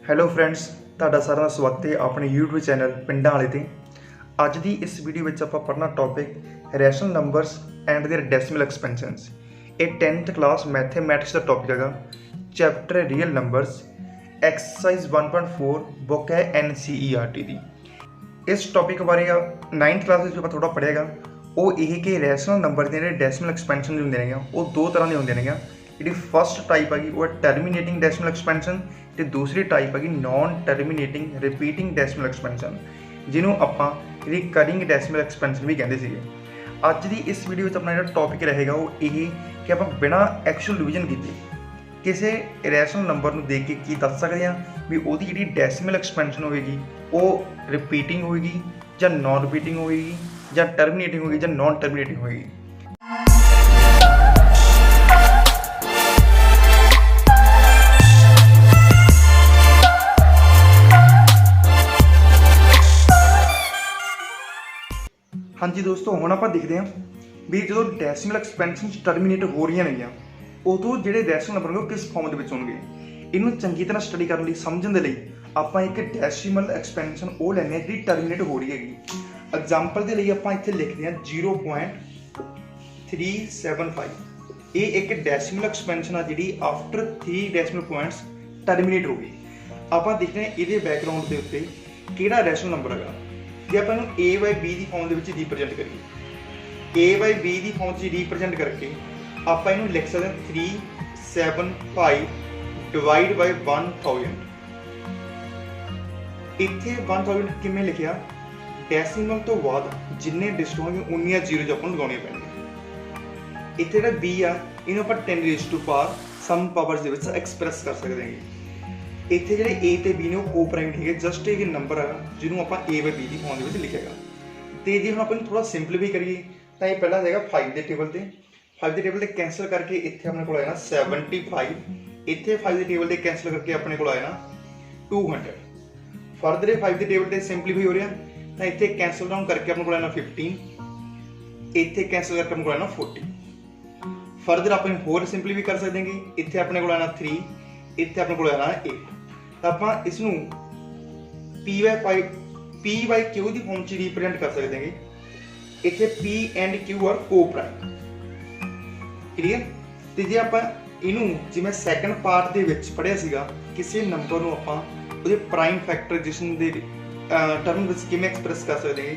Hello friends, ਤੁਹਾਡਾ ਸਾਰਿਆਂ ਦਾ ਸਵਾਗਤ ਹੈ ਆਪਣੇ YouTube ਚੈਨਲ ਪਿੰਡਾਂ ਵਾਲੇ ਤੇ। ਅੱਜ ਦੀ ਇਸ ਵੀਡੀਓ ਵਿੱਚ ਆਪਾਂ ਪੜ੍ਹਨਾ topic rational numbers and their decimal expansions. ਇਹ 10th ਕਲਾਸ ਮੈਥਮੈਟਿਕਸ ਦਾ ਟੌਪਿਕ ਹੈਗਾ, chapter real numbers, exercise 1.4 book ਹੈ NCERT ਦੀ। ਇਸ ਟੌਪਿਕ ਬਾਰੇ 9th ਕਲਾਸ ਵਿੱਚ ਆਪਾਂ ਥੋੜ੍ਹਾ ਪੜ੍ਹਿਆਗਾ। ਉਹ ਇਹ ਕਿ ਰੈਸ਼ਨਲ ਨੰਬਰ ਦੇ ਜਿਹੜੇ ਡੈਸੀਮਲ ਐਕਸਪੈਂਸ਼ਨ ਹੁੰਦੇ ਨੇ ਉਹ ਦੋ ਤਰ੍ਹਾਂ ਦੇ ਹੁੰਦੇ ਨੇ। ਜਿਹੜੀ ਫਸਟ ਟਾਈਪ ਹੈਗੀ ਉਹ ਹੈ ਟਰਮੀਨੇਟਿੰਗ ਡੈਸੀਮਲ ਐਕਸਪੈਂਸ਼ਨ ਤੇ ਦੂਸਰੀ ਟਾਈਪ ਹੈਗੀ ਨॉन ਟਰਮੀਨੇਟਿੰਗ ਰਿਪੀਟਿੰਗ ਡੈਸੀਮਲ ਐਕਸਪੈਂਸ਼ਨ, ਜਿਹਨੂੰ ਆਪਾਂ ਰਿਕਰਿੰਗ ਡੈਸੀਮਲ ਐਕਸਪੈਂਸ਼ਨ ਵੀ ਕਹਿੰਦੇ ਸੀਗੇ। ਅੱਜ ਦੀ ਇਸ ਵੀਡੀਓ ਵਿੱਚ ਆਪਣਾ ਜਿਹੜਾ ਟੌਪਿਕ ਰਹੇਗਾ ਉਹ ਇਹ ਕਿ ਆਪਾਂ ਬਿਨਾਂ ਐਕਚੁਅਲ ਡਿਵੀਜ਼ਨ ਕੀਤੇ ਕਿਸੇ ਰੈਸ਼ਨਲ ਨੰਬਰ ਨੂੰ ਦੇਖ ਕੇ ਕੀ ਦੱਸ ਸਕਦੇ ਹਾਂ ਵੀ ਉਹਦੀ ਜਿਹੜੀ ਡੈਸੀਮਲ ਐਕਸਪੈਂਸ਼ਨ ਹੋਵੇਗੀ ਉਹ ਰਿਪੀਟਿੰਗ ਹੋਏਗੀ ਜਾਂ ਨॉन ਰਿਪੀਟਿੰਗ ਹੋਏਗੀ ਜਾਂ ਟਰਮੀਨੇਟਿੰਗ ਹੋਏਗੀ ਜਾਂ ਨॉन ਟਰਮੀਨੇਟਿੰਗ ਹੋਏਗੀ। ਹਾਂਜੀ ਦੋਸਤੋ, ਹੁਣ ਆਪਾਂ ਦੇਖਦੇ ਹਾਂ ਵੀ ਜਦੋਂ ਡੈਸੀਮਲ ਐਕਸਪੈਂਸ਼ਨ ਟਰਮੀਨੇਟ ਹੋ ਰਹੀਆਂ ਨੇਗੀਆਂ ਉਦੋਂ ਜਿਹੜੇ ਰੈਸ਼ਨਲ ਨੰਬਰ ਹੋਣਗੇ ਉਹ ਕਿਸ ਫਾਰਮ ਦੇ ਵਿੱਚ ਹੋਣਗੇ। ਇਹਨੂੰ ਚੰਗੀ ਤਰ੍ਹਾਂ ਸਟੱਡੀ ਕਰਨ ਲਈ, ਸਮਝਣ ਦੇ ਲਈ ਆਪਾਂ ਇੱਕ ਡੈਸੀਮਲ ਐਕਸਪੈਂਸ਼ਨ ਉਹ ਲੈਂਦੇ ਹਾਂ ਜਿਹੜੀ ਟਰਮੀਨੇਟ ਹੋ ਰਹੀ ਹੈਗੀ। ਐਗਜ਼ਾਮਪਲ ਦੇ ਲਈ ਆਪਾਂ ਇੱਥੇ ਲਿਖਦੇ ਹਾਂ 0.375। ਇਹ ਇੱਕ ਡੈਸੀਮਲ ਐਕਸਪੈਂਸ਼ਨ ਆ ਜਿਹੜੀ ਆਫਟਰ 3 ਡੈਸੀਮਲ ਪੁਆਇੰਟਸ ਟਰਮੀਨੇਟ ਹੋ ਗਈ। ਆਪਾਂ ਦੇਖਦੇ ਹਾਂ ਇਹਦੇ ਬੈਕਗਰਾਉਂਡ ਦੇ ਉੱਤੇ ਕਿਹੜਾ ਰੈਸ਼ਨਲ ਨੰਬਰ ਹੈਗਾ। ਜੇ ਆਪਾਂ ਇਹਨੂੰ a/b ਦੀ ਫਾਰਮ ਦੇ ਵਿੱਚ ਰਿਪਰੈਜ਼ੈਂਟ ਕਰੀਏ, a/b ਦੀ ਫਾਰਮ 'ਚ ਰਿਪਰੈਜ਼ੈਂਟ ਕਰਕੇ ਆਪਾਂ ਇਹਨੂੰ ਲਿਖ ਸਕਦੇ ਹਾਂ 375 ਡਿਵਾਈਡ ਬਾਈ 1000। ਇੱਥੇ 1000 ਕਿਵੇਂ ਲਿਖਿਆ? ਡੈਸੀਮਲ ਤੋਂ ਬਾਅਦ ਜਿੰਨੇ ਡਿਜਿਟ ਹੋਣਗੇ ਉਨੀਆਂ ਜ਼ੀਰੋਜ਼ ਆਪਾਂ ਨੂੰ ਲਗਾਉਣੀਆਂ ਪੈਣਗੀਆਂ। ਇੱਥੇ ਜਿਹੜਾ b ਆ ਇਹਨੂੰ ਆਪਾਂ 10⁻⁴ ਸਮ ਪਾਵਰਸ ਦੇ ਵਿੱਚ ਐਕਸਪ੍ਰੈਸ ਕਰ ਸਕਦੇ ਹਾਂ। ਇੱਥੇ ਜਿਹੜੇ a ਤੇ b ਨੇ ਉਹ ਕੋਪ੍ਰਾਈਮ ਹੈਗੇ, ਜਸਟ ਇਹ ਨੰਬਰ ਆ ਜਿਹਨੂੰ ਆਪਾਂ a/b ਦੀ ਫਾਰਮ ਦੇ ਵਿੱਚ ਲਿਖੇਗਾ। ਤੇ ਜੇ ਹੁਣ ਆਪਾਂ ਇਹਨੂੰ ਥੋੜਾ ਸਿੰਪਲੀਫਾਈ ਕਰੀਏ ਤਾਂ ਇਹ ਪਹਿਲਾਂ ਹੈਗਾ 5 ਦੇ ਟੇਬਲ ਤੇ, 5 ਦੇ ਟੇਬਲ ਤੇ ਕੈਂਸਲ ਕਰਕੇ ਇੱਥੇ ਆਪਣੇ ਕੋਲ ਆਇਆ ਨਾ 75, ਇੱਥੇ 5 ਦੇ ਟੇਬਲ ਤੇ ਕੈਂਸਲ ਕਰਕੇ ਆਪਣੇ ਕੋਲ ਆਇਆ ਨਾ 200। ਫਰਦਰ 5 ਦੇ ਟੇਬਲ ਤੇ ਸਿੰਪਲੀਫਾਈ ਹੋ ਰਿਹਾ ਤਾਂ ਇੱਥੇ ਕੈਂਸਲ ਡਾਊਨ ਕਰਕੇ ਆਪਣੇ ਕੋਲ ਆਇਆ ਨਾ 15, ਇੱਥੇ ਕੈਂਸਲ ਕਰਕੇ ਆਪਣੇ ਕੋਲ ਆਇਆ ਨਾ 40। ਫਰਦਰ ਆਪਾਂ ਹੋਰ ਸਿੰਪਲੀਫਾਈ ਕਰ ਸਕਦੇ ਹਾਂ। ਇੱਥੇ ਆਪਣੇ ਕੋਲ ਆਇਆ ਨਾ 3, ਇੱਥੇ ਆਪਣੇ ਕੋਲ ਆਇਆ ਨਾ 8। ਤਾਂ ਆਪਾਂ ਇਸ ਨੂੰ p/q ਦੀ ਫਾਰਮ 'ਚ ਰਿਪਰੈਜ਼ੈਂਟ ਕਰ ਸਕਦੇ ਹਾਂ। ਇੱਥੇ p and q are coprime, clear. ਤੇ ਜੇ ਆਪਾਂ ਇਹਨੂੰ ਜਿਵੇਂ ਸੈਕੰਡ ਪਾਰਟ ਦੇ ਵਿੱਚ ਪੜ੍ਹਿਆ ਸੀਗਾ, ਕਿਸੇ ਨੰਬਰ ਨੂੰ ਆਪਾਂ ਉਹਦੇ ਪ੍ਰਾਈਮ ਫੈਕਟਰਾਈਜੇਸ਼ਨ ਦੇ ਟਰਮ ਵਿੱਚ ਕਿਵੇਂ ਐਕਸਪ੍ਰੈਸ ਕਰ ਸਕਦੇ ਹਾਂ,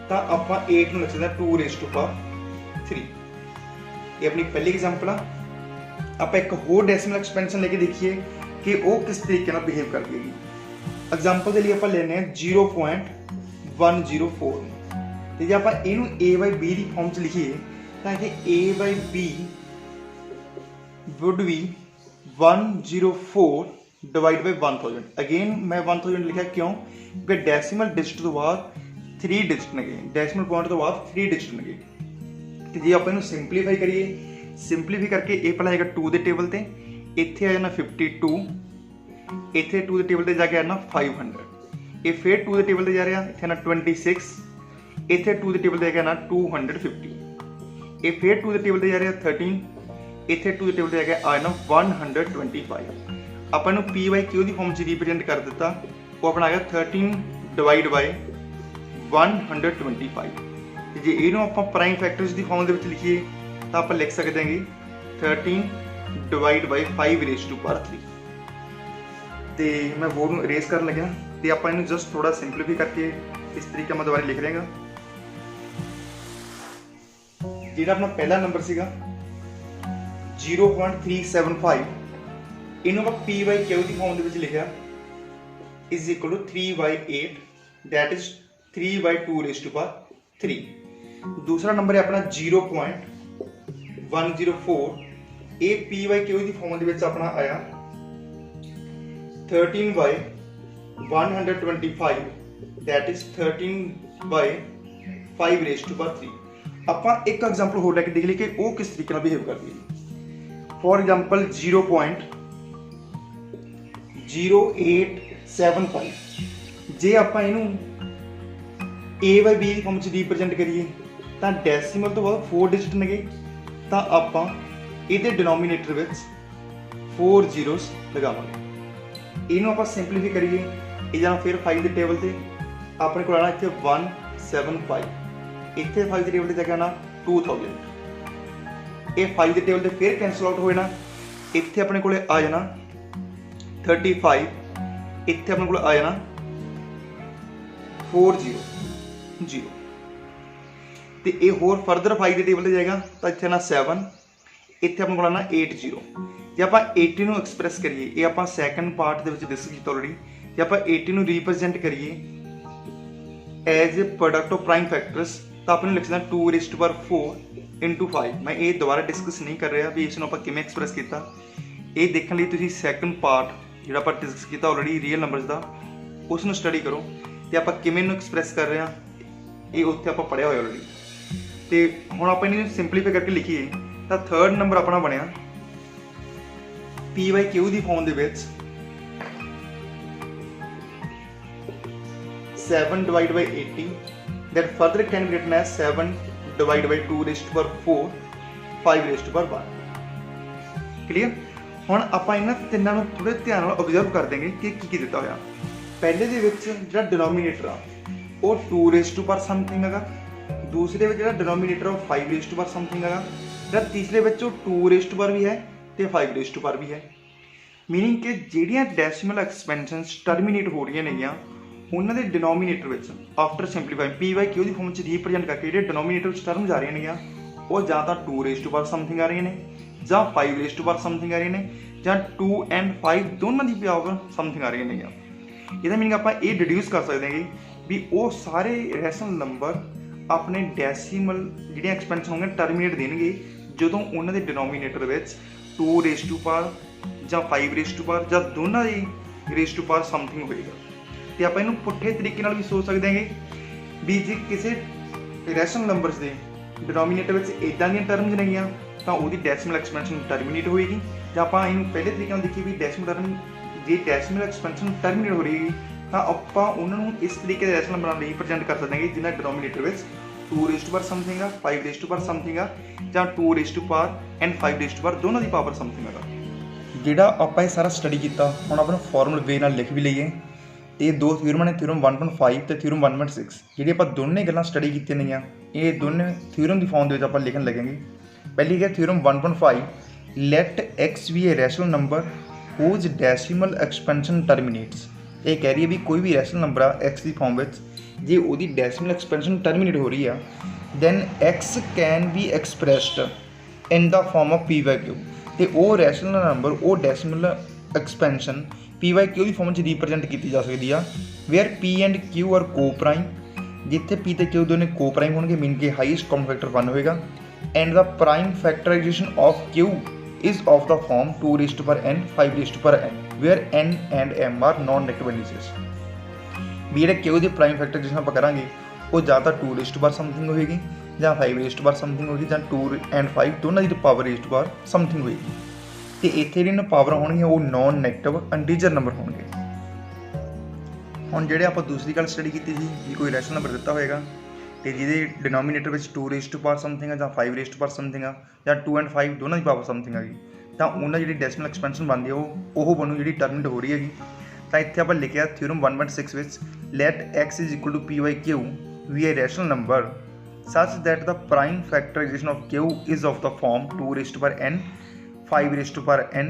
ਤਾਂ ਆਪਾਂ 8 ਨੂੰ ਲਿਖ ਸਕਦੇ ਹਾਂ 2⁻3। ਇਹ ਆਪਣੀ ਪਹਿਲੀ ਐਗਜ਼ਾਮਪਲ ਆ। ਆਪਾਂ ਇੱਕ ਹੋਰ ਡੈਸੀਮਲ ਐਕਸਪੈਂਸ਼ਨ ਲੈ ਕੇ ਦੇਖੀਏ ਕਿ ਉਹ ਕਿਸ ਤਰੀਕੇ ਨਾਲ ਬਿਹੇਵ ਕਰਦੀ ਹੈਗੀ। ਐਗਜ਼ਾਮਪਲ ਦੇ ਲਈ ਆਪਾਂ ਲੈਂਦੇ ਹਾਂ 0.104। ਤੇ ਜੇ ਆਪਾਂ ਇਹਨੂੰ a/b ਦੀ ਫਾਰਮ 'ਚ ਲਿਖੀਏ ਤਾਂ ਇੱਥੇ a/b would be 104 divide by 1000। Again ਮੈਂ 1000 ਲਿਖਿਆ ਕਿਉਂ? ਕਿਉਂਕਿ ਡੈਸੀਮਲ ਡਿਜਿਟ ਤੋਂ ਬਾਅਦ 3 ਡਿਜਿਟ ਨੇਗੇ, ਡੈਸੀਮਲ ਪੁਆਇੰਟ ਤੋਂ ਬਾਅਦ 3 ਡਿਜਿਟ ਨੇਗੇ। ਤੇ ਜੇ ਆਪਾਂ ਇਹਨੂੰ ਸਿੰਪਲੀਫਾਈ ਕਰੀਏ, ਸਿੰਪਲੀਫਾਈ ਕਰਕੇ ਇਹ ਪਹਿਲਾਂ ਆਏਗਾ 2 ਦੇ ਟੇਬਲ ਤੇ, ਇੱਥੇ ਆ ਜਾਣਾ 52, ਇੱਥੇ 2 ਦੇ ਟੇਬਲ ਤੇ ਜਾ ਕੇ ਆਣਾ 500, ਇਹ ਫਿਰ 2 ਦੇ ਟੇਬਲ ਤੇ ਜਾ ਰਿਹਾ, ਇੱਥੇ ਆਣਾ 26, ਇੱਥੇ 2 ਦੇ ਟੇਬਲ ਤੇ ਜਾ ਕੇ ਆਣਾ 250, ਇਹ ਫਿਰ 2 ਦੇ ਟੇਬਲ ਤੇ ਜਾ ਰਿਹਾ 13, ਇੱਥੇ 2 ਦੇ ਟੇਬਲ ਤੇ ਜਾ ਕੇ ਆਣਾ 125। ਆਪਾਂ ਇਹਨੂੰ p/q ਦੀ ਫਾਰਮ 'ਚ ਰਿਪਰੈਜ਼ੈਂਟ ਕਰ ਦਿੱਤਾ, ਉਹ ਆਪਣਾ ਆ ਗਿਆ 13 ਡਿਵਾਈਡ ਬਾਈ 125। ਤੇ ਜੇ ਇਹਨੂੰ ਆਪਾਂ ਪ੍ਰਾਈਮ ਫੈਕਟਰਸ ਦੀ ਫਾਰਮ ਦੇ ਵਿੱਚ ਲਿਖੀਏ ਤਾਂ ਆਪਾਂ ਲਿਖ ਸਕਦੇ ਹਾਂ 13 ਡਿਵਾਈਡ ਬਾਈ 5⁻3। ਤੇ ਮੈਂ ਬੋਰਡ ਨੂੰ ਇਰੇਜ਼ ਕਰਨ ਲੱਗਿਆ ਤੇ ਆਪਾਂ ਇਹਨੂੰ ਜਸਟ ਥੋੜਾ ਸਿੰਪਲੀਫਾਈ ਕਰਕੇ ਇਸ ਤਰੀਕੇ ਨਾਲ ਦੁਬਾਰਾ ਲਿਖ ਰਹੇਗਾ। ਜਿਹੜਾ ਆਪਣਾ ਪਹਿਲਾ ਨੰਬਰ ਸੀਗਾ 0.375, ਇਹਨੂੰ ਆਪਾਂ p/q ਦੀ ਫਾਰਮ ਦੇ ਵਿੱਚ ਲਿਖਿਆ is equal to 3/8, that is 3/2⁻3। ਦੂਸਰਾ ਨੰਬਰ ਹੈ ਆਪਣਾ 0.104, ਇਹ p/q ਦੀ ਫਾਰਮ ਦੇ ਵਿੱਚ ਆਪਣਾ ਆਇਆ 13/125, that is 13/5⁻3। ਆਪਾਂ ਇੱਕ ਐਗਜ਼ਾਮਪਲ ਹੋਰ ਲੈ ਕੇ ਦੇਖ ਲਈ ਕਿ ਉਹ ਕਿਸ ਤਰੀਕੇ ਨਾਲ ਬਿਹੇਵ ਕਰਦੀ ਹੈ। ਫੋਰ ਐਗਜ਼ਾਮਪਲ 0.0875, ਜੇ ਆਪਾਂ ਇਹਨੂੰ a/b ਦੀ ਫਾਰਮ 'ਚ ਰਿਪਰੈਜ਼ੈਂਟ ਕਰੀਏ ਤਾਂ ਡੈਸੀਮਲ ਤੋਂ ਬਾਅਦ 4 ਡਿਜਿਟ ਨੇਗੇ, ਤਾਂ ਆਪਾਂ ਇਹਦੇ ਡਿਨੋਮੀਨੇਟਰ ਵਿੱਚ 4 zeros ਲਗਾਵਾਂਗੇ। ਇਹਨੂੰ ਆਪਾਂ ਸਿੰਪਲੀਫਾਈ ਕਰੀਏ, ਇਹ ਜਾਣਾ ਫਿਰ 5 ਦੇ ਟੇਬਲ ਤੇ ਆਪਣੇ ਕੋਲ ਆਣਾ ਇੱਥੇ 175, ਇੱਥੇ 5 ਦੇ ਟੇਬਲ ਤੇ ਜਗ੍ਹਾ ਨਾ 2000, ਇਹ 5 ਦੇ ਟੇਬਲ ਤੇ ਫਿਰ ਕੈਂਸਲ ਆਊਟ ਹੋ ਜਾਣਾ, ਇੱਥੇ ਆਪਣੇ ਕੋਲੇ ਆ ਜਾਣਾ 35, ਇੱਥੇ ਆਪਣੇ ਕੋਲ ਆ ਜਾਣਾ 400 ਤੇ ਇਹ ਹੋਰ ਫਰਦਰ 5 ਦੇ ਟੇਬਲ ਤੇ ਜਾਏਗਾ ਤਾਂ ਇੱਥੇ ਨਾ 7, ਇੱਥੇ ਆਪਣੇ ਕੋਲ ਆਣਾ 80। ਜੇ ਆਪਾਂ 80 ਨੂੰ ਐਕਸਪ੍ਰੈਸ ਕਰੀਏ, ਇਹ ਆਪਾਂ ਸੈਕੰਡ ਪਾਰਟ ਦੇ ਵਿੱਚ ਡਿਸਕਸ ਕੀਤਾ ਆਲਰੇਡੀ, ਜੇ ਆਪਾਂ 80 ਨੂੰ ਰਿਪਰੈਜ਼ੈਂਟ ਕਰੀਏ as a product of prime factors ਤਾਂ ਆਪਾਂ ਨੂੰ ਲਿਖ ਸਕਦੇ 2⁴ into 5। ਮੈਂ ਇਹ ਦੁਬਾਰਾ ਡਿਸਕਸ ਨਹੀਂ ਕਰ ਰਿਹਾ ਵੀ ਇਸ ਨੂੰ ਆਪਾਂ ਕਿਵੇਂ ਐਕਸਪ੍ਰੈਸ ਕੀਤਾ, ਇਹ ਦੇਖਣ ਲਈ ਤੁਸੀਂ ਸੈਕੰਡ ਪਾਰਟ ਜਿਹੜਾ ਆਪਾਂ ਡਿਸਕਸ ਕੀਤਾ ਆਲਰੇਡੀ ਰੀਅਲ ਨੰਬਰਸ ਦਾ, ਉਸ ਨੂੰ ਸਟੱਡੀ ਕਰੋ ਤੇ ਆਪਾਂ ਕਿਵੇਂ ਨੂੰ ਐਕਸਪ੍ਰੈਸ ਕਰ ਰਹੇ ਹਾਂ ਇਹ ਉੱਥੇ ਆਪਾਂ ਪੜ੍ਹਿਆ ਹੋਇਆ ਆਲਰੇਡੀ। ਤੇ ਹੁਣ ਆਪਾਂ ਇਹਨੂੰ ਸਿੰਪਲੀਫਾਈ ਕਰਕੇ ਲਿਖੀਏ ਤਾਂ ਥਰਡ ਨੰਬਰ ਆਪਣਾ ਬਣਿਆ P/Q ਦੀ ਫਾਰਮ ਦੇ ਵਿੱਚ 7/80 that further can be written as 7/2⁴ 5/1। Clear. ਹੁਣ ਆਪਾਂ ਇਹਨਾਂ ਤਿੰਨਾਂ ਨੂੰ ਥੋੜੇ ਧਿਆਨ ਨਾਲ ਓਬਜ਼ਰਵ ਕਰ ਦੇਂਗੇ ਕਿ ਕੀ ਦਿੱਤਾ ਹੋਇਆ। ਪਹਿਲੇ ਦੇ ਵਿੱਚ ਜਿਹੜਾ ਡਿਨੋਮੀਨੇਟਰ ਆ ਉਹ 2 ਸਮਥਿੰਗ ਹੈਗਾ, ਦੂਸਰੇ ਵਿੱਚ ਜਿਹੜਾ ਡਿਨੋਮੀਨੇਟਰ ਉਹ 5 ਸਮਥਿੰਗ ਹੈਗਾ, ਜਿਹੜਾ ਤੀਸਰੇ ਵਿੱਚ ਉਹ 2 ਵੀ ਹੈ ਤੇ 5 ਵੀ ਹੈ। ਮੀਨਿੰਗ ਕਿ ਜਿਹੜੀਆਂ ਡੈਸੀਮਲ ਐਕਸਪੈਂਸ਼ਨਸ ਟਰਮੀਨੇਟ ਹੋ ਰਹੀਆਂ ਨੇਗੀਆਂ ਉਹਨਾਂ ਦੇ ਡਿਨੋਮੀਨੇਟਰ ਵਿੱਚ ਆਫਟਰ ਸਿੰਪਲੀਫਾਈ P/Q ਦੀ ਫਾਰਮ ਵਿੱਚ ਰੀਪ੍ਰੈਜ਼ੈਂਟ ਕਰਕੇ ਜਿਹੜੇ ਡਿਨੋਮੀਨੇਟਰ ਵਿੱਚ ਟਰਮਸ ਆ ਰਹੀਆਂ ਨੇਗੀਆਂ ਉਹ ਜਾਂ ਤਾਂ 2 ਸਮਥਿੰਗ ਆ ਰਹੀਆਂ ਨੇ ਜਾਂ 5 ਸਮਥਿੰਗ ਆ ਰਹੀਆਂ ਨੇ ਜਾਂ 2 and 5 ਦੋਨਾਂ ਦੀ ਪਾਵਰ ਸਮਥਿੰਗ ਆ ਰਹੀਆਂ ਨੇਗੀਆਂ। ਇਹਦਾ ਮੀਨਿੰਗ ਆਪਾਂ ਇਹ ਡਿਡਿਊਸ ਕਰ ਸਕਦੇ ਹਾਂ ਵੀ ਉਹ ਸਾਰੇ ਰੈਸ਼ਨਲ ਨੰਬਰ ਆਪਣੇ ਡੈਸੀਮਲ ਜਿਹੜੀਆਂ ਐਕਸਪੈਂਸ਼ਨ ਹੋਣਗੇ ਟਰਮੀਨੇਟ ਦੇਣਗੇ ਜਦੋਂ ਉਹਨਾਂ ਦੇ ਡਿਨੋਮੀਨੇਟਰ ਵਿੱਚ 2 ਜਾਂ 5 ਜਾਂ ਦੋਨਾਂ ਦੀ ਸਮਥਿੰਗ ਹੋਏਗਾ। ਤੇ ਆਪਾਂ ਇਹਨੂੰ ਪੁੱਠੇ ਤਰੀਕੇ ਨਾਲ ਵੀ ਸੋਚ ਸਕਦੇ ਹਾਂਗੇ ਵੀ ਜੇ ਕਿਸੇ ਰੈਸ਼ਨਲ ਨੰਬਰਸ ਦੇ ਡਿਨੋਮੀਨੇਟਰ ਵਿੱਚ ਇਦਾਂ ਦੀਆਂ ਟਰਮਸ ਨੇਗੀਆਂ ਤਾਂ ਉਹਦੀ ਡੈਸੀਮਲ ਐਕਸਪੈਂਸ਼ਨ ਟਰਮੀਨੇਟ ਹੋਏਗੀ, ਜਾਂ ਆਪਾਂ ਇਹਨੂੰ ਪਹਿਲੇ ਤਰੀਕੇ ਨਾਲ ਦੇਖੀਏ ਵੀ ਜੇ ਡੈਸੀਮਲ ਐਕਸਪੈਂਸ਼ਨ ਟਰਮੀਨੇਟ ਹੋ ਰਹੀ ਤਾਂ ਆਪਾਂ ਉਹਨਾਂ ਨੂੰ ਇਸ ਤਰੀਕੇ ਦੇ ਰੈਸ਼ਨਲ ਨੰਬਰਾਂ ਲਈ ਰਿਪਰੈਜ਼ੈਂਟ ਕਰ ਸਕਦੇ ਹਾਂ ਜਿਹਨਾਂ ਡਿਨੋਮੀਨੇਟਰ ਵਿੱਚ 2 ਸਮਥਿੰਗ ਆ, 5 ਸਮਥਿੰਗ ਆ ਜਾਂ 2 and 5 ਦੋਨਾਂ ਦੀ ਪਾਵਰ ਸਮਥਿੰਗ ਹੈਗਾ। ਜਿਹੜਾ ਆਪਾਂ ਇਹ ਸਾਰਾ ਸਟੱਡੀ ਕੀਤਾ ਹੁਣ ਆਪਾਂ ਨੂੰ ਫਾਰਮੂਲ ਵੇ ਨਾਲ ਲਿਖ ਵੀ ਲਈਏ ਤੇ ਇਹ ਦੋ ਥਿਊਰਮਾਂ ਨੇ, ਥਿਊਰਮ 1.5 ਤੇ ਥਿਊਰਮ 1.6। ਜਿਹੜੀ ਆਪਾਂ ਦੋਨੇ ਗੱਲਾਂ ਸਟੱਡੀ ਕੀਤੀਆਂ ਨੇਗੀਆਂ ਇਹ ਦੋਨੇ ਥਿਊਰਮ ਦੀ ਫਾਰਮ ਦੇ ਵਿੱਚ ਆਪਾਂ ਲਿਖਣ ਲੱਗਾਂਗੇ। ਪਹਿਲੀ ਹੈ theorem 1.5 let x be a rational number whose decimal expansion terminates। ਇਹ ਕਹਿ ਰਹੀ ਹੈ ਵੀ ਕੋਈ ਵੀ ਰੈਸ਼ਨਲ ਨੰਬਰ ਆ x ਦੀ ਫਾਰਮ ਵਿੱਚ ਜੇ ਉਹਦੀ ਡੈਸੀਮਲ ਐਕਸਪੈਂਸ਼ਨ ਟਰਮੀਨੇਟ ਹੋ ਰਹੀ ਆ then x can be expressed in the form of P/Q ਤੇ ਉਹ ਰੈਸ਼ਨਲ ਨੰਬਰ ਉਹ ਡੈਸੀਮਲ ਐਕਸਪੈਂਸ਼ਨ P/Q ਦੀ ਫਾਰਮ 'ਚ ਰਿਪਰੈਜ਼ੈਂਟ ਕੀਤੀ ਜਾ ਸਕਦੀ ਆ where P and Q are coprime, ਜਿੱਥੇ P ਤੇ Q ਦੋਨੇ ਕੋ ਪ੍ਰਾਈਮ ਹੋਣਗੇ ਮੀਨ ਕਿ ਹਾਈਐਸਟ ਕਾਮਨ ਫੈਕਟਰ 1 ਹੋਏਗਾ and the prime factorization of Q is of the form 2⁻n 5⁻n where n and m are non-negative indices। ਵੀ ਜਿਹੜੇ Q ਦੀ prime ਫੈਕਟਰਾਈਜੇਸ਼ਨ ਆਪਾਂ ਕਰਾਂਗੇ ਉਹ ਜਾਂ ਤਾਂ 2 ਸਮਥਿੰਗ ਹੋਏਗੀ ਜਾਂ 5 ਸਮਥਿੰਗ ਹੋਏਗੀ ਜਾਂ 2 and 5 ਦੋਨਾਂ ਦੀ ਪਾਵਰ ਸਮਥਿੰਗ ਹੋਏਗੀ ਤੇ ਇੱਥੇ ਜਿਹੜੀਆਂ ਪਾਵਰਾਂ ਹੋਣਗੀਆਂ ਉਹ ਨੋਨ ਨੈਗੇਟਿਵ ਇੰਟੀਜਰ ਨੰਬਰ ਹੋਣਗੇ। ਹੁਣ ਜਿਹੜੇ ਆਪਾਂ ਦੂਸਰੀ ਗੱਲ ਸਟੱਡੀ ਕੀਤੀ ਸੀ ਵੀ ਕੋਈ ਰੈਸ਼ਨਲ ਨੰਬਰ ਦਿੱਤਾ ਹੋਏਗਾ ਤੇ ਜਿਹਦੇ ਡਿਨੋਮੀਨੇਟਰ ਵਿੱਚ 2 ਸਮਥਿੰਗ ਆ ਜਾਂ 5 ਸਮਥਿੰਗ ਆ ਜਾਂ 2 and 5 ਦੋਨਾਂ ਦੀ ਪਾਵਰ ਸਮਥਿੰਗ ਹੈਗੀ ਤਾਂ ਉਹਨਾਂ ਜਿਹੜੀ ਡੈਸੀਮਲ ਐਕਸਪੈਂਸ਼ਨ ਬਣਦੀ ਆ ਉਹ ਬਣੂ ਜਿਹੜੀ ਟਰਮਿਨੇਟ ਹੋ ਰਹੀ ਹੈਗੀ। ਤਾਂ ਇੱਥੇ ਆਪਾਂ ਲਿਖਿਆ ਥਿਊਰਮ 1.6 ਵਿੱਚ let x is equal to P/Q be a rational number such that the prime factorization of Q is of the form 2⁻n 5⁻n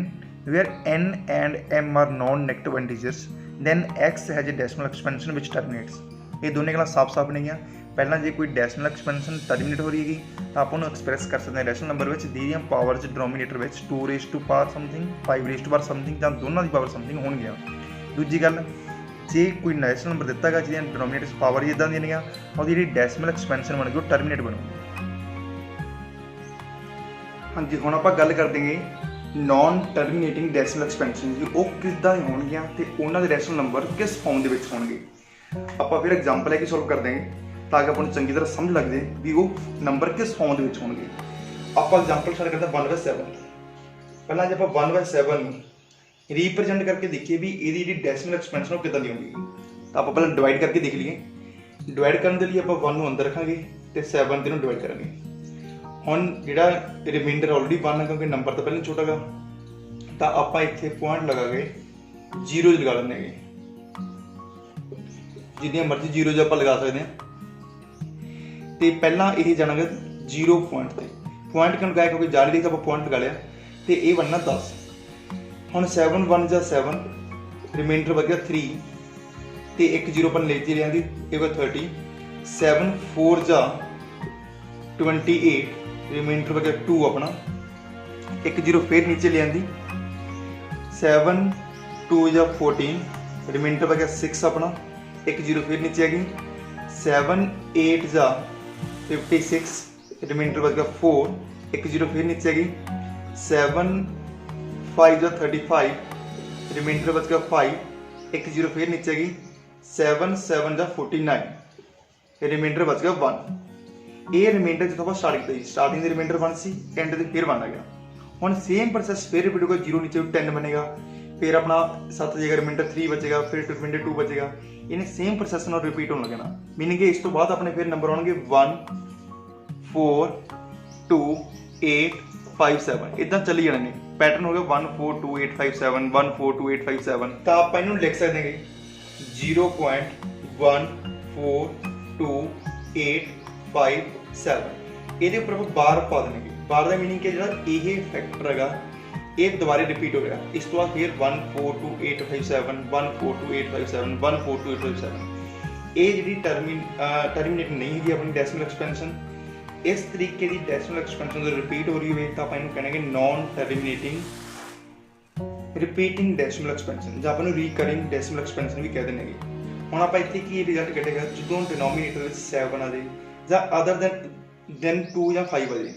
where n and m are non-negative integers then x has a decimal expansion which terminates। ਇਹ ਦੋਨੇ ਗੱਲਾਂ ਸਾਫ਼ ਨੇਗੀਆਂ। ਪਹਿਲਾਂ ਜੇ ਕੋਈ decimal expansion terminate ਹੋ ਰਹੀ ਹੈਗੀ ਤਾਂ ਆਪਾਂ ਉਹਨੂੰ ਐਕਸਪ੍ਰੈਸ ਕਰ ਸਕਦੇ ਹਾਂ ਰੈਸ਼ਨਲ ਨੰਬਰ ਵਿੱਚ ਜਿਹਦੀਆਂ ਪਾਵਰ 'ਚ ਡਿਨੋਮੀਨੇਟਰ ਵਿੱਚ 2 ਸਮਥਿੰਗ 5 ਸਮਥਿੰਗ ਜਾਂ ਦੋਨਾਂ ਦੀ ਪਾਵਰ ਸਮਥਿੰਗ ਹੋਣਗੀਆਂ। ਦੂਜੀ ਗੱਲ ਜੇ ਕੋਈ ਨੈਸ਼ਨਲ ਨੰਬਰ ਦਿੱਤਾ ਹੈਗਾ ਜਿਹਦੀਆਂ ਡਿਨੋਮੀਨੇਟਰ ਪਾਵਰ ਇੱਦਾਂ ਦੀਆਂ ਨੇਗੀਆਂ ਉਹਦੀ ਜਿਹੜੀ ਡੈਸੀਮਲ ਐਕਸਪੈਂਸ਼ਨ ਬਣੂਗੀ ਉਹ ਟਰਮੀਨੇਟ ਬਣੂਗੀ। ਹਾਂਜੀ ਹੁਣ ਆਪਾਂ ਗੱਲ ਕਰ ਦੇਂਗੇ ਨੋਨ ਟਰਮੀਨੇਟਿੰਗ ਡੈਸੀਮਲ ਐਕਸਪੈਂਸ਼ਨ ਦੀ, ਉਹ ਕਿੱਦਾਂ ਹੋਣਗੀਆਂ ਤੇ ਉਹਨਾਂ ਦੇ ਰੈਸ਼ਨਲ ਨੰਬਰ ਕਿਸ ਫਾਰਮ ਦੇ ਵਿੱਚ ਹੋਣਗੇ। ਆਪਾਂ ਫਿਰ ਐਗਜ਼ਾਮਪਲ ਲੈ ਕੇ ਸੋਲਵ ਕਰ ਦੇਂਗੇ ਤਾਂ ਕਿ ਆਪਾਂ ਨੂੰ ਚੰਗੀ ਤਰ੍ਹਾਂ ਸਮਝ ਲੱਗ ਜਾਏ ਵੀ ਉਹ ਨੰਬਰ ਕਿਸ ਫਾਰਮ ਦੇ ਵਿੱਚ ਹੋਣਗੇ। ਆਪਾਂ ਐਗਜ਼ਾਮਪਲ ਸਟਾਰਟ ਕਰਦੇ 1/7। ਪਹਿਲਾਂ ਜੇ ਆਪਾਂ 1/7 ਨੂੰ ਰੀਪ੍ਰੈਜ਼ੈਂਟ ਕਰਕੇ ਦੇਖੀਏ ਵੀ ਇਹਦੀ ਜਿਹੜੀ ਡੈਸੀਮਲ ਐਕਸਪੈਂਸ਼ਨ ਉਹ ਕਿੱਦਾਂ ਦੀ ਹੋਊਗੀ ਤਾਂ ਆਪਾਂ ਪਹਿਲਾਂ ਡਿਵਾਈਡ ਕਰਕੇ ਦੇਖ ਲਈਏ। ਡਿਵਾਈਡ ਕਰਨ ਦੇ ਲਈ ਆਪਾਂ 1 ਨੂੰ ਅੰਦਰ ਰੱਖਾਂਗੇ ਤੇ 7 ਨੂੰ ਡਿਵਾਈਡ ਕਰਾਂਗੇ। ਹੁਣ ਜਿਹੜਾ ਰਿਮਾਈਂਡਰ ਆਲਰੇਡੀ 1 ਹੈ ਕਿਉਂਕਿ ਨੰਬਰ ਤਾਂ ਪਹਿਲਾਂ ਛੋਟਾ ਗਾ ਤਾਂ ਆਪਾਂ ਇੱਥੇ ਪੁਆਇੰਟ ਲਗਾਗੇ जीरो लगा लेंगे, जिन्नियां मर्जी जीरो आप लगा सकते हैं। तो पहला ये जाना गा 0 पॉइंट से, पॉइंट क्यों लगाया क्योंकि जाली देखा आप पॉइंट लगा लिया, तो ये बनना 10। हम 7 1 जा 7, रिमाइंडर बच गया 3, तो एक 0 पर नीचे लिया 30, 7 4 जा 28, रिमाइंडर बच गया 2 अपना, एक 0 फिर नीचे लिया 7 2 जा 14, रिमाइंडर बच गया 6 अपना, एक 0 फिर नीचे आ गई, 7 8 जा 56, रिमाइंडर बच गया 4, एक 0 फिर नीचे आ गई, 7 5 जा 35, रिमाइंडर बच गया 5, एक 0 फिर नीचे आ गई, 7 7 जा 49, रिमाइंडर बच गया 1। ये रिमाइंडर जो आप स्टार्टिंग की स्टार्टिंग रिमाइंडर 1 सी, एंड से फिर 1 आ गया। हम सेम प्रोसैस फिर रिपीट होगा, 0 नीचे 10 बनेगा, फिर अपना 7 जगह रिमाइंडर 3 बचेगा, फिर रिमाइंडर 2 बचेगा। इन्हें सेम प्रोसैस में रिपीट होने लगना, मीनिंग कि इस तो बाद अपने फिर नंबर आने 1 4 2 8 5 7, इदा चली जाने पैटर्न हो गया 1 4 2 8 5 7 1 4 2 8 5 7। तो आप इन्हों लिख सकते हैं 0.1 4 2 8 5 7, ये उपर आप बार पा देंगे। बार का मीनिंग कि जो ये फैक्टर है ये दोबारा रिपीट हो गया, इस तो बाद फिर 1 4 2 8 5 7 1 4 2 8 5 7 1 4 2 8 5 7। ये जी टर्मिनेट नहीं है अपनी डेसिमल एक्सपेंशन, इस तरीके की डेसिमल एक्सपेंशन जो रिपीट हो रही है तो आप कहेंगे non terminating repeating decimal expansion, जो आपको रीकरिंग डेसिमल एक्सपेंशन भी कह देंगे। हम आप इतने की रिजल्ट कटेगा जो डिनोमीनेटर 7 आ जाए या अदर दैन 2 या 5 आ जाए,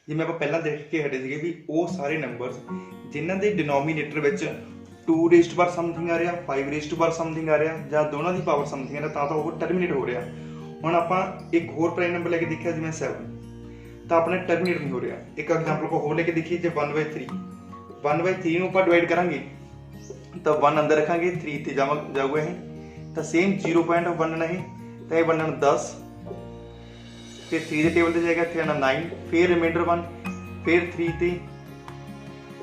जिवें आप पहला देख के हटे थे भी वो सारे नंबर्स जिन्हों के डिनोमीनेटर 2 रेज़्ड पावर समथिंग आ रहा, 5 रेज़्ड पावर समथिंग आ रहा, या दोनों की पावर समथिंग आ रहा, तो वो टर्मिनेट हो रहा। हम आप एक होर प्राइम नंबर लेके देखिए जिवें 7, तो अपना टर्मिनेट नहीं हो रहा। एक एग्जाम्पल को होर लेके देखिए जो 1/3 को आप डिवाइड करांगे तो 1 अंदर रखांगे 3 ते जाऊगा ये, तो सेम 0.1 है तो ये बनना 10, फिर 3 के टेबल से जाएगा इतने आना 9, फिर रिमाइंडर 1, फिर 3 ते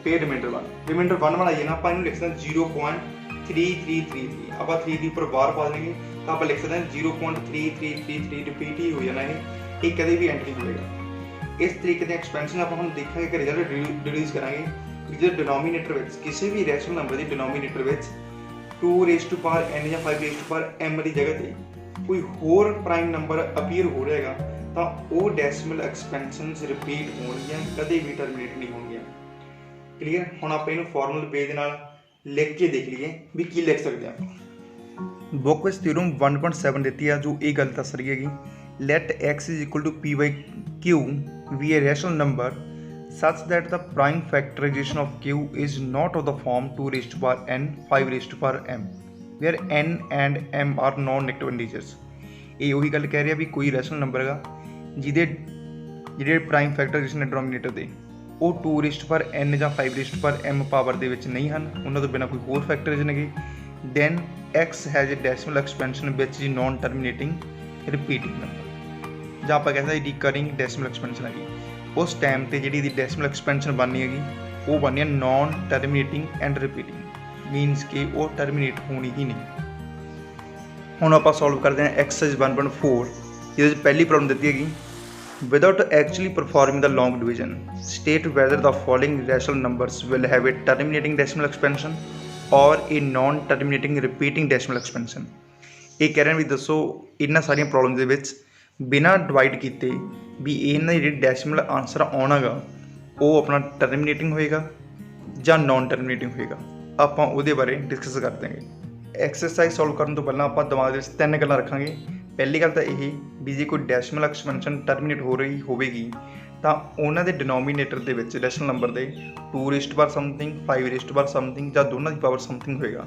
फिर रिमाइंडर 1 बनाइए ना आप लिख सकते हैं 0.3333, आप 3 के उपर बार पा देंगे तो आप लिख सकते हैं 0.3333 रिपीट ही हो जाना है, ये कभी भी एंट्री होगा। इस तरीके के एक्सपेंशन आप हम देखा कि रिजल्ट डिड्यूस करांगे जो डिनोमीनेटर किसी भी रैशनल नंबर के डिनोमीनेटर 2 रेज़्ड पावर n या 5 रेज़्ड पावर m की जगह पर कोई होर प्राइम नंबर अपीयर हो रहा है तो वो डेसिमल एक्सपेंशनस रिपीट होणगियां, कभी भी टर्मिनेट नहीं होणगियां। क्लीयर। हुण आप इहनूं फॉर्मूल पेज नाल लिख के देख लीए भी की लिख सकते हैं। बुक विच थ्योरम 1.7 दी है जो ये गल दस रही है, let x is equal to p by q be a rational number such that the prime factorization of q is not of the form 2 raised to power n 5 raised to power m where n and m are non-negative integers। ये वही गल कह रही है भी कोई rational number है जिहदे ਜਿਹੜੇ ਪ੍ਰਾਈਮ ਫੈਕਟਰਾਈਜੇਸ਼ਨ ਡਿਨੋਮੀਨੇਟਰ ਦੇ ਉਹ 2 रेज़्ड पर n ਜਾਂ 5 रेज़्ड पर m ਪਾਵਰ ਦੇ ਵਿੱਚ ਨਹੀਂ ਹਨ, ਉਹਨਾਂ ਤੋਂ ਬਿਨਾਂ ਕੋਈ ਹੋਰ ਫੈਕਟਰਾਈਜੇਸ਼ਨ ਹੈਗੇ। Then x has a decimal expansion which is non terminating repeating number, ਜਾਂ ਆਪਾਂ ਕਹਿੰਦੇ ਰੀਕਰਿੰਗ डेसिमल एक्सपेंशन हैगी। उस टाइम ਤੇ ਜਿਹੜੀ ਇਹਦੀ डेसिमल एक्सपेंशन ਬਣਨੀ ਹੈਗੀ ਉਹ ਬਣਨੀ ਹੈ नॉन टर्मिनेटिंग एंड रिपीटिंग, मीनस कि वो टर्मिनेट होनी ही नहीं। ਹੁਣ ਆਪਾਂ सॉल्व करते हैं एक्सरसाइज 1.4। ਇਹਦੇ ਵਿੱਚ ਪਹਿਲੀ प्रॉब्लम ਦਿੱਤੀ ਹੈਗੀ without actually performing the long division state whether the following rational numbers will have a terminating decimal expansion or a non-terminating repeating decimal expansion। ਇਹ ਕਹਿ ਰਹੇ ਵੀ ਦੱਸੋ ਇਹਨਾਂ ਸਾਰੀਆਂ ਪ੍ਰੋਬਲਮ ਦੇ ਵਿੱਚ ਬਿਨਾਂ ਡਿਵਾਈਡ ਕੀਤੇ ਵੀ ਇਹਨਾਂ ਦੀ ਜਿਹੜੀ ਡੈਸੀਮਲ ਆਨਸਰ ਆਉਣਾਗਾ ਉਹ ਆਪਣਾ ਟਰਮੀਨੇਟਿੰਗ ਹੋਏਗਾ ਜਾਂ ਨॉन ਟਰਮੀਨੇਟਿੰਗ ਹੋਏਗਾ। ਆਪਾਂ ਉਹਦੇ ਬਾਰੇ ਡਿਸਕਸ ਕਰ ਦਾਂਗੇ। ਐਕਸਰਸਾਈਜ਼ ਸੋਲਵ ਕਰਨ ਤੋਂ ਪਹਿਲਾਂ ਆਪਾਂ ਦਿਮਾਗ ਦੇ ਵਿੱਚ 3 ਗੱਲਾਂ ਰੱਖਾਂਗੇ। ਪਹਿਲੀ ਗੱਲ ਤਾਂ ਇਹ ਵੀ ਜੇ ਕੋਈ ਡੈਸੀਮਲ ਐਕਸਪੈਂਸ਼ਨ ਟਰਮੀਨੇਟ ਹੋ ਰਹੀ ਹੋਵੇਗੀ ਤਾਂ ਉਹਨਾਂ ਦੇ ਡਿਨੋਮੀਨੇਟਰ ਦੇ ਵਿੱਚ ਰੈਸ਼ਨਲ ਨੰਬਰ ਦੇ 2 रेज़्ड पर ਸਮਥਿੰਗ 5 रेज़्ड पर ਸਮਥਿੰਗ ਜਾਂ ਦੋਨਾਂ ਦੀ ਪਾਵਰ ਸਮਥਿੰਗ ਹੋਏਗਾ।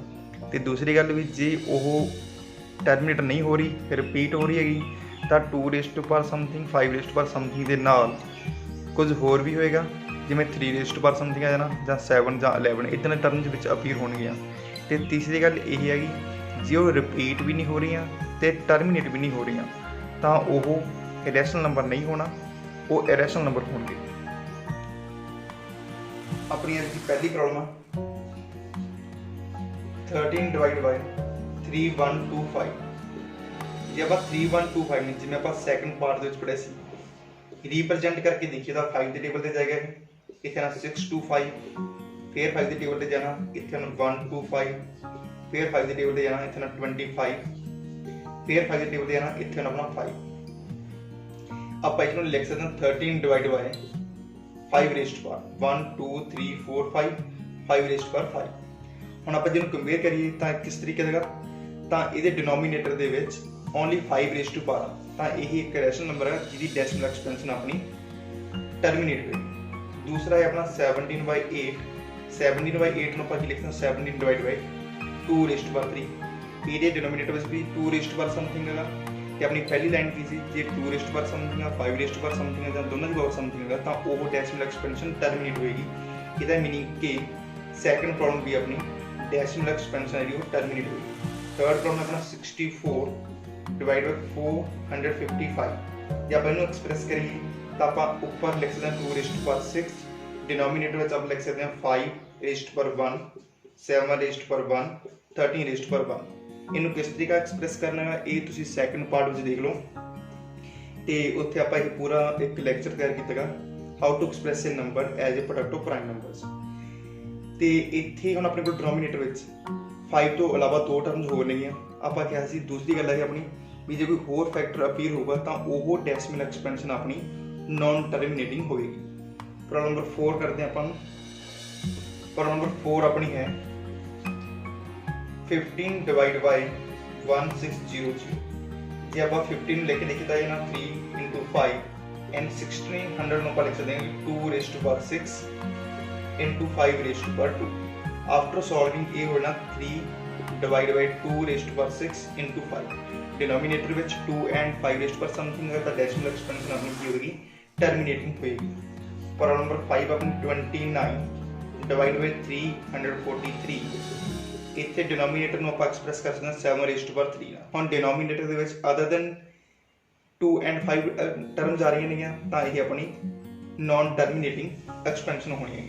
ਤੇ ਦੂਸਰੀ ਗੱਲ ਵੀ ਜੇ ਉਹ ਟਰਮੀਨੇਟ ਨਹੀਂ ਹੋ ਰਹੀ ਰਿਪੀਟ ਹੋ ਰਹੀ ਹੈਗੀ ਤਾਂ 2 रेज़्ड पर ਸਮਥਿੰਗ 5 रेज़्ड पर ਸਮਥਿੰਗ ਦੇ ਨਾਲ ਕੁਝ ਹੋਰ ਵੀ ਹੋਏਗਾ, ਜਿਵੇਂ 3 रेज़्ड पर ਸਮਥਿੰਗ ਆ ਜਾਣਾ ਜਾਂ 7 ਜਾਂ 11 ਇਦਾਂ ਦੇ ਟਰਮਸ ਵਿੱਚ ਅਪੀਅਰ ਹੋਣਗੀਆਂ। ਤੇ ਤੀਸਰੀ ਗੱਲ ਇਹ ਹੈਗੀ ਜੇ ਉਹ ਰਿਪੀਟ ਵੀ ਨਹੀਂ ਹੋ ਰਹੀਆਂ ਤੇ ਟਰਮੀਨੇਟ ਵੀ ਨਹੀਂ ਹੋ ਰਹੀਆਂ ਤਾਂ ਉਹ ਇਰੈਸ਼ਨਲ ਨੰਬਰ ਨਹੀਂ ਹੋਣਾ, ਉਹ ਇਰੈਸ਼ਨਲ ਨੰਬਰ ਹੋਣਗੇ। ਆਪਣੀ ਅੱਜ ਦੀ ਪਹਿਲੀ ਪ੍ਰੋਬਲਮ ਆ 13 डिवाइड बाय 3125 जे आप 3125 ने जिवें आप सैकेंड पार्ट दे पढ़े सी रिप्रजेंट करके देखिए तो 5 के टेबल से जाएगा इतने 625 फिर 5 के टेबल से जाना इतने 125 फिर 5 के टेबल से जाना इतने 25 फिर 5 के टेबल से जाना इतने अपना 5 आप इसमें लिख सकते हैं 13 डिवाइड बाय 5 रेस्ट पर 1 2 3 4 5 5 रेस्ट पर 5 हम आप जो कंपेयर करिए तो किस तरीके का तो ये डिनोमीनेटर के ओनली 5 रेस्ट टू 12 तो यही एक रैशनल नंबर है जिसकी डेसिमल एक्सपेंशन अपनी टर्मिनेट हुई। दूसरा है अपना 17/8 17/8 में आप लिखते हैं 17 डिवाइड बाय 2 रेस्ट पर 3 ये डिनोमीनेटर में भी 2 रेस्ट पर समथिंग है कि अपनी पहली लाइन की सी जे 2 रेस्ट पर समथिंग है 5 रेस्ट पर समथिंग है दोनों की पावर समथिंग है तो वो डेसिमल एक्सपेंशन टर्मिनेट होएगी इसका मीनिंग कि सैकेंड प्रॉब्लम भी अपनी डेसिमल एक्सपेंशन है वो टर्मिनेट होएगी। थर्ड प्रॉब्लम अपना 64 डिवाइड बाय 455 जब आप एक्सप्रेस करिए तो आप ऊपर लिख सकते हैं 2 रेस्ट पर 6 डिनोमिनेटर में आप लिख सकते हैं 5 रेस्ट पर 1 7 रेस्ट पर 1 13 रेस्ट पर 1 इनू किस तरीका एक्सप्रेस करना है ये तुसी सैकेंड पार्ट में देख लो तो उत्थे आपां ये पूरा एक लैक्चर तैयार कीता how to express a number as a product of prime numbers तो इत्थे हुण अपने कोल डिनोमिनेटर विच 5 तो अलावा दो टर्म्स होर नहीं आपां कहा सी दूसरी गल है अपनी भी जो कोई होर फैक्टर अपीयर होगा तो वो डेसिमल एक्सपेंशन अपनी नॉन टर्मिनेटिंग होएगी। प्रॉब्लम नंबर 4 करते हैं अपन। प्रॉब्लम नंबर 4 अपनी है 15 डिवाइड बाय 1600 जे आप 15 लेके देखिए तो ये ना 3 into 5 and 1600 में लिख सकते हैं 2 raised to power 6 into 5 raised to power 2 after solving ये होना 3 divide by 2 raised to power 6 into 5 denominator which 2 and 5 raised to power something है तो डेसिमल एक्सपेंशन अपनी की होगी टर्मिनेटिंग होगी। प्रॉब्लम नंबर 5 अपनी 29 डिवाइड बाय 343 इतने डिनोमिनेटर में आप एक्सप्रेस कर सकते हैं 7 रेज़ टू पावर 3 हम डिनोमिनेटर के which other than 2 and 5 terms आ रही नहीं तो ये अपनी नॉन टर्मिनेटिंग एक्सपेंशन होनी है।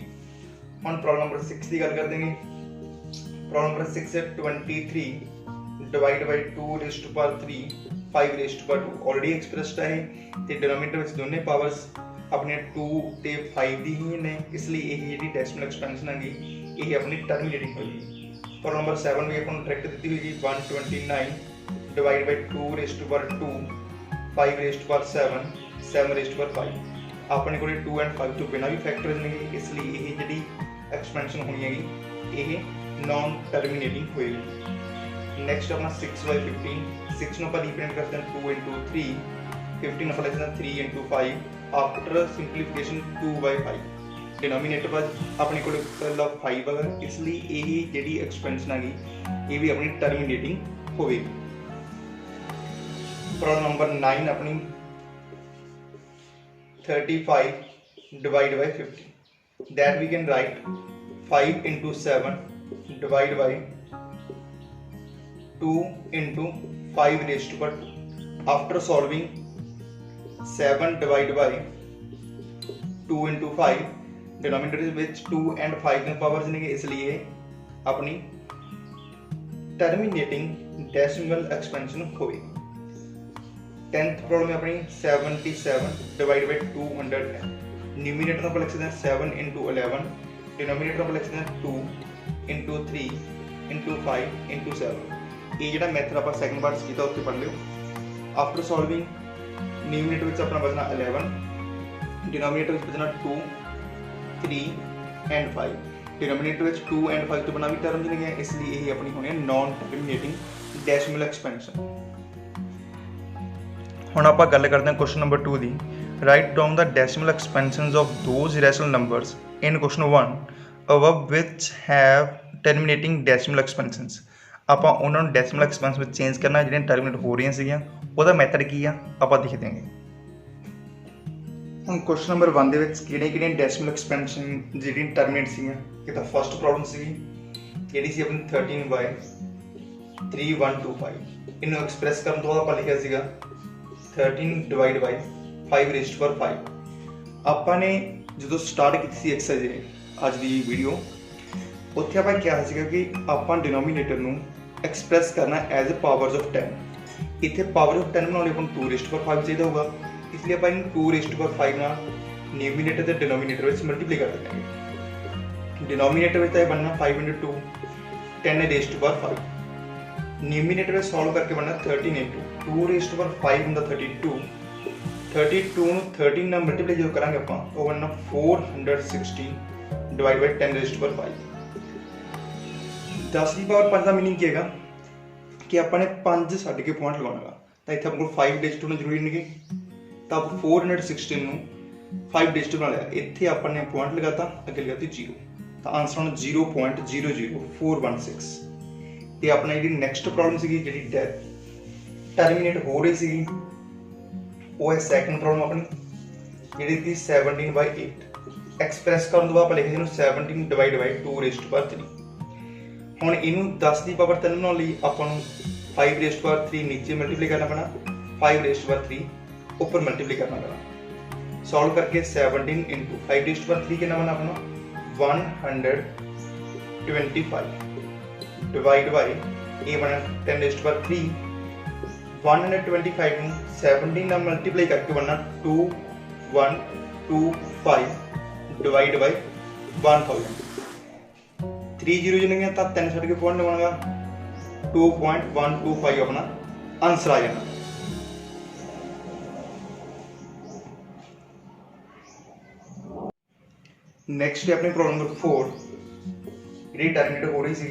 हम प्रॉब्लम नंबर 6 की गल कर देंगे। प्रॉब्लम नंबर 6 है 23 divide by 2 raise to power 3 5 raise to power 2 already expressed है तो डिनोमिनेटर विच दोनों पावर्स अपने 2 ते 5 दी ही ने इसलिए ये जी डेसिमल एक्सपेंशन है ये अपनी टर्मिनेटिंग होगी। प्रॉब्लम नंबर 7 भी अपन डायरेक्ट दी हुई जी 129 divide by 2 raise to power 2 5 raise to power 7 raise to power 5 अपने को 2 and 5 तो बिना भी फैक्टर्स नहीं इसलिए ये जी एक्सपेंशन होनी है ये नॉन टर्मिनेटिंग होएगी। नेक्स्ट अपना 6/15 6 नो पर रिप्रेजेंट करते हैं 2 into 3 15 अपन लिखते हैं 3 into 5 आफ्टर सिंपलीफिकेशन 2/5 डिनोमिनेटर पर अपने को 5 है इसलिए यही जी एक्सपेंशन आ गई ये भी अपनी टर्मिनेटिंग होगी। प्रॉब्लम नंबर 9 अपनी 35 divide by 50 that we can write 5 into 7 divide by 2 into 5 raised to power 2 after solving 7 divide by 2 into 5 denominator which 2 and 5 में पावर्स नहीं इसलिए अपनी टर्मिनेटिंग डेसिमल एक्सपेंशन होगी। 10th प्रॉब्लम में अपनी 77 डिवाइड बाय 200 है numerator पर लिख सकते हैं 7 into 11 डिनोमिनेटर पर लिख सकते हैं 2 into 3 into 5 into 7 ये जो मैथड आप सैकेंड पार्ट किया उत्ते पढ़ लियो। आफ्टर सॉल्विंग न्यूमिनेटर विच अपना बचना 11 डिनोमिनेटर विच बचना 2 3 and 5 डिनोमिनेटर विच 2 and 5 तो बना भी टर्म्स नहीं है इसलिए यही अपनी होनी है नॉन टर्मिनेटिंग डेसिमल एक्सपेंशन। हुण आपां गल करते हैं क्वेश्चन नंबर 2 दी write down the decimal expansions of those irrational numbers in question 1 above which have terminating decimal expansions आपां उन्हां नूं डेसिमल एक्सपेंशन विच चेंज करना जिहड़ियां टर्मिनेट हो रही सीगियां उहदा मैथड की आ आपां देख देंगे। हम क्वेश्चन नंबर 1 ਦੇ ਵਿੱਚ ਕਿਹੜੀਆਂ ਡੈਸੀਮਲ ਐਕਸਪੈਂਸ਼ਨ ਜਿਹੜੀਆਂ ਟਰਮੀਨੇਟ ਸੀਗੀਆਂ ਇਹ ਤਾਂ ਫਸਟ ਪ੍ਰੋਬਲਮ ਸੀਗੀ ਕਿਹੜੀ ਸੀ ਆਪਣੀ 13/3125 ਇਹਨੂੰ ਐਕਸਪ੍ਰੈਸ ਕਰਨ ਤੋਂ ਬਾਅਦ ਆਪਾਂ ਲਿਖਿਆ ਸੀਗਾ 13 divide by 5 raised to power 5 ਆਪਾਂ ਨੇ ਜਦੋਂ ਸਟਾਰਟ ਕੀਤੀ ਸੀ ਐਕਸਰਸਾਈਜ਼ ਅੱਜ ਦੀ ਵੀਡੀਓ ਉੱਥੇ ਆਪਾਂ ਕਿਹਾ ਸੀਗਾ ਕਿ ਆਪਾਂ ਡਿਨੋਮੀਨੇਟਰ ਨੂੰ ਐਕਸਪ੍ਰੈਸ ਕਰਨਾ ਐਜ਼ ਅ ਪਾਵਰਸ ਆਫ 10। ਇੱਥੇ ਪਾਵਰ ਆਫ 10 ਬਣਾਉਣ ਲਈ ਆਪਾਂ ਨੂੰ 2^5 ਚਾਹੀਦਾ ਹੋਊਗਾ, ਇਸ ਲਈ ਆਪਾਂ ਇਹਨੂੰ 2^5 ਨਾਲ ਨਿਊਮੀਨੇਟਰ ਤੇ ਡਿਨੋਮੀਨੇਟਰ ਵਿੱਚ ਮਲਟੀਪਲਾਈ ਕਰ ਦਿੰਦੇ। ਡਿਨੋਮੀਨੇਟਰ ਵਿੱਚ ਤਾਂ ਇਹ ਬਣਨਾ 5 × 2 10^5। ਨਿਊਮੀਨੇਟਰ ਵਿੱਚ ਸੋਲਵ ਕਰਕੇ ਬਣਨਾ 13 × 2^5 ਹੁੰਦਾ 32। 32 ਨੂੰ 13 ਨਾਲ ਮਲਟੀਪਲਾਈ ਜਦੋਂ ਕਰਾਂਗੇ ਆਪਾਂ ਉਹ ਬਣਨਾ 460 / 10^5। 10 ਦੀ ਪਾਵਰ 5 ਦਾ ਮੀਨਿੰਗ ਕੀ ਹੈਗਾ ਕਿ ਆਪਾਂ ਨੇ 5 ਛੱਡ ਕੇ ਪੁਆਇੰਟ ਲਗਾਉਣਾ ਗਾ, ਤਾਂ ਇੱਥੇ ਆਪਣੇ ਕੋਲ 5^2 ਨੂੰ ਜ਼ਰੂਰੀ ਨਹੀਂ ਤਾਂ 416 ਨੂੰ 5^2 ਬਣਾ ਲਿਆ। ਇੱਥੇ ਆਪਾਂ ਨੇ ਪੁਆਇੰਟ ਲਗਾਤਾ, ਅੱਗੇ ਲਗਾਤੀ 0, ਤਾਂ ਆਨਸਰ ਆਉਣਾ 0.00416। ਤੇ ਆਪਣਾ ਜਿਹੜੀ ਨੈਕਸਟ ਪ੍ਰੋਬਲਮ ਸੀਗੀ ਜਿਹੜੀ ਟਰਮੀਨੇਟ ਹੋ ਰਹੀ ਸੀਗੀ ਉਹ ਹੈ ਸੈਕੰਡ ਪ੍ਰੋਬਲਮ ਆਪਣੀ ਜਿਹੜੀ ਸੀ 17/8। ਐਕਸਪ੍ਰੈਸ ਕਰਨ ਤੋਂ ਬਾਅਦ ਆਪਾਂ ਲਿਖਦੇ ਇਹਨੂੰ 17 / 2^3। ਹੁਣ ਇਹਨੂੰ 10 ਦੀ ਪਾਵਰ 3 ਬਣਾਉਣ ਲਈ ਆਪਾਂ ਨੂੰ 5^3 ਨੀਚੇ ਮਲਟੀਪਲਾਈ ਕਰਨਾ ਪੈਣਾ, 5^3 ਉੱਪਰ ਮਲਟੀਪਲਾਈ ਕਰਨਾ ਪੈਣਾ। ਸੋਲਵ ਕਰਕੇ 17 × 5^3 ਕਿੰਨਾ ਬਣਾ ਆਪਣਾ 125 ਡਿਵਾਈਡ ਬਾਈ ਇਹ ਬਣਾ 10^3। 125 ਨੂੰ 17 ਨਾਲ ਮਲਟੀਪਲਾਈ ਕਰਕੇ ਬਣਨਾ 2125 ਡਿਵਾਈਡ ਬਾਈ 1000। 3 0 ਜਣੀਆਂ ਤਾਂ 3 ਛੱਡ ਕੇ ਪੁਆਇੰਟ ਲਗਾਉਣਾ 2.125 ਆਪਣਾ ਆਨਸਰ ਆ ਜਾਣਾ। ਨੈਕਸਟ ਆਪਣੀ ਪ੍ਰੋਬਲਮ ਨੰਬਰ 4 ਜਿਹੜੀ ਟਰਮੀਨੇਟ ਹੋ ਰਹੀ ਸੀ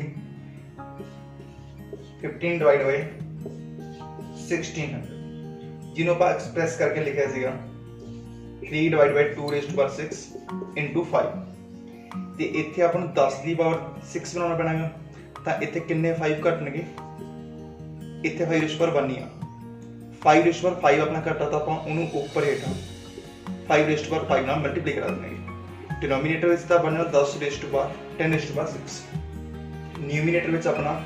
15 ਡਿਵਾਈਡ ਬਾਈ 1600 ਜਿਹਨੂੰ ਆਪਾਂ ਐਕਸਪ੍ਰੈਸ ਕਰਕੇ ਲਿਖਿਆ ਸੀਗਾ 3 ਡਿਵਾਈਡ ਬਾਈ 2^6 × 5। ਤੇ ਇੱਥੇ ਆਪਾਂ ਨੂੰ 10 ਦੀ ਪਾਵਰ 6 ਬਣਾਉਣਾ ਪੈਣਾ, ਤਾਂ ਇੱਥੇ ਕਿੰਨੇ 5 ਘਟਣਗੇ, ਇੱਥੇ 5^1 ਹੀ ਆ। 5^5 ਆਪਣਾ ਘਟਾ ਤਾਂ ਆਪਾਂ ਉਹਨੂੰ ਉੱਪਰ ਹੇਠਾਂ 5^5 ਨਾਲ ਮਲਟੀਪਲਾਈ ਕਰਾ ਦੇਵਾਂਗੇ। ਡਿਨੋਮੀਨੇਟਰ ਵਿੱਚ ਤਾਂ ਬਣਨਾ 10^10^6। ਨਿਊਮੀਨੇਟਰ ਵਿੱਚ ਆਪਣਾ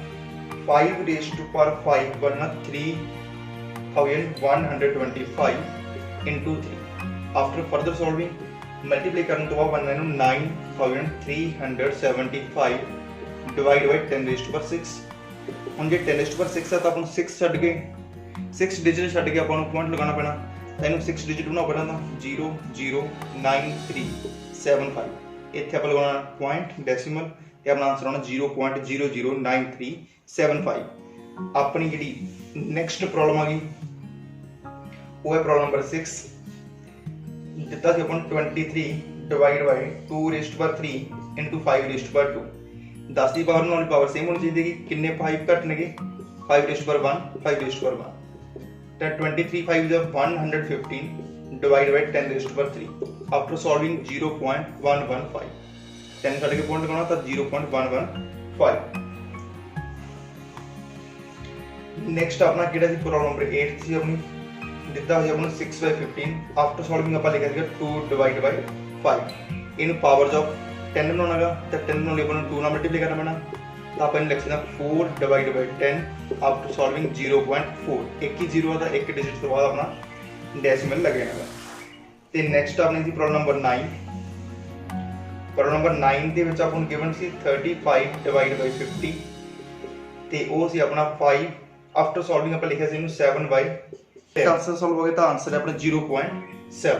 5^5 ਬਣਨਾ 3125 × 3। ਆਫਟਰ ਫਰਦਰ ਸੋਲਵਿੰਗ ਮਲਟੀਪਲਾਈ ਕਰਨ ਤੋਂ ਬਾਅਦ ਬਣਨਾ ਇਹਨੂੰ 9375 ਡਿਵਾਈਡ ਬਾਈ 10^6। ਹੁਣ ਜੇ 10^6 ਹੈ ਤਾਂ ਆਪਾਂ ਨੂੰ 6 ਛੱਡ ਕੇ 6 ਡਿਜਿਟ ਛੱਡ ਕੇ ਆਪਾਂ ਨੂੰ ਪੁਆਇੰਟ ਲਗਾਉਣਾ ਪੈਣਾ, ਤਾਂ ਇਹਨੂੰ 6 ਡਿਜਿਟ ਬਣਾਉਣਾ ਪੈਣਾ 00937 ਇੱਥੇ ਆਪਾਂ ਲਗਾਉਣਾ ਪੁਆਇੰਟ ਡੈਸੀਮਲ ਤੇ ਆਪਣਾ ਆਨਸਰ ਆਉਣਾ 0.009375। ਆਪਣੀ ਜਿਹੜੀ ਨੈਕਸਟ ਪ੍ਰੋਬਲਮ ਆ ਗਈ ਉਹ ਹੈ ਪ੍ਰੋਬਲਮ ਨੰਬਰ 6। ਦਿੱਤਾ ਸੀ ਆਪਾਂ ਨੂੰ 23 ਡਿਵਾਈਡ ਬਾਈ 2^3 × 5^2। 10 ਦੀ ਪਾਵਰ ਨਾਲ ਪਾਵਰ ਸੇਮ ਹੋਣੀ ਚਾਹੀਦੀ ਹੈ, ਕਿੰਨੇ 5 ਘਟਣਗੇ 5^1 5^1 ਤਾਂ 23 5 is 115 divided by 10^3 after solving 0.115 10 ਛੱਡ ਕੇ ਪੁਆਇੰਟ ਲਗਾਉਣਾ ਤਾਂ 0.115। ਨੈਕਸਟ ਆਪਣਾ ਕਿਹੜਾ ਸੀ ਪ੍ਰੋਬਲਮ ਨੰਬਰ 8 ਸੀ ਆਪਣੀ ਦਿੱਤਾ ਹੋਇਆ ਆਪਣਾ 6/15 ਆਫਟਰ ਸੋਲਵਿੰਗ ਆਪਾਂ ਲਿਖਿਆ ਸੀਗਾ 2 divided by 5 ਇਹਨੂੰ ਪਾਵਰਸ ਆਫ 10 ਬਣਾਉਣਾਗਾ ਤਾਂ 10 ਨੂੰ ਆਪਾਂ ਨੂੰ 2 ਨਾਲ ਮਲਟੀਪਲਾਈ ਕਰਨਾ ਪੈਣਾ ਤਾਂ ਆਪਾਂ ਇਹਨੂੰ ਲਿਖ ਸਕਦੇ ਹਾਂ 4 divided by 10 ਆਫਟਰ ਸੋਲਵਿੰਗ 0.4 ਇੱਕ ਹੀ 0 ਦਾ ਇੱਕ ਡਿਜਿਟ ਤੋਂ ਬਾਅਦ ਆਪਣਾ ਡੈਸੀਮਲ ਲੱਗ ਜਾਣਾ। ਤੇ ਨੈਕਸਟ ਆਪਣੀ ਸੀ ਪ੍ਰੋਬਲਮ ਨੰਬਰ 9। ਪ੍ਰੋਬਲਮ ਨੰਬਰ 9 ਦੇ ਵਿੱਚ ਆਪਾਂ ਨੂੰ ਗਿਵਨ ਸੀ 35 divided by 50 ਤੇ ਉਹ ਸੀ ਆਪਣਾ 5 ਆਫਟਰ ਸੋਲਵਿੰਗ ਆਪਾਂ ਲਿਖਿਆ ਸੀ ਇਹਨੂੰ 7/10 ਆਨਸਰ ਸੋਲਵ ਹੋ ਗਿਆ ਤਾਂ ਆਨਸਰ ਹੈ ਆਪਣਾ 0.7।